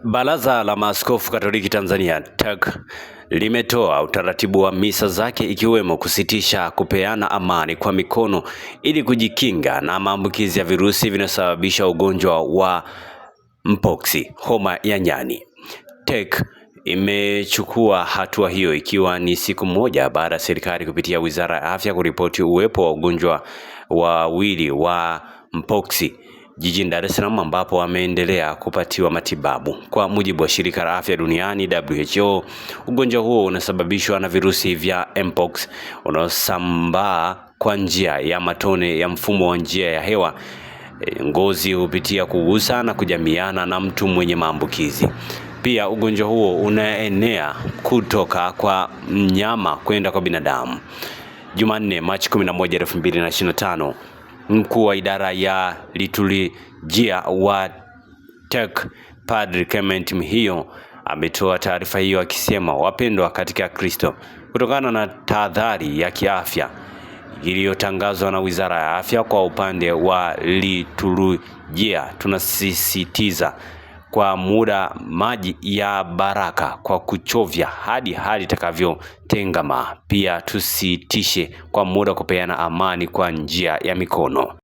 Baraza la Maaskofu Katoliki Tanzania TEC limetoa utaratibu wa misa zake ikiwemo kusitisha kupeana amani kwa mikono ili kujikinga na maambukizi ya virusi vinasababisha ugonjwa wa mpox, homa ya nyani. TEC imechukua hatua hiyo ikiwa ni siku moja baada ya serikali kupitia Wizara ya Afya kuripoti uwepo wa ugonjwa wawili wa mpox jijini Dar es Salaam ambapo wameendelea kupatiwa matibabu. Kwa mujibu wa Shirika la Afya Duniani WHO, ugonjwa huo unasababishwa na virusi vya mpox unaosambaa kwa njia ya matone ya mfumo wa njia ya hewa, ngozi hupitia kugusa na kujamiana na mtu mwenye maambukizi. Pia ugonjwa huo unaenea kutoka kwa mnyama kwenda kwa binadamu. Jumanne, Machi 11, 2025, mkuu wa idara ya liturujia wa TEC Padre Clement Mhiyo ametoa taarifa hiyo akisema, wapendwa katika Kristo, kutokana na tahadhari ya kiafya iliyotangazwa na Wizara ya Afya kwa upande wa liturujia, tunasisitiza kwa muda maji ya baraka kwa kuchovya hadi hali itakavyotengama. Pia tusitishe kwa muda kupeana amani kwa njia ya mikono.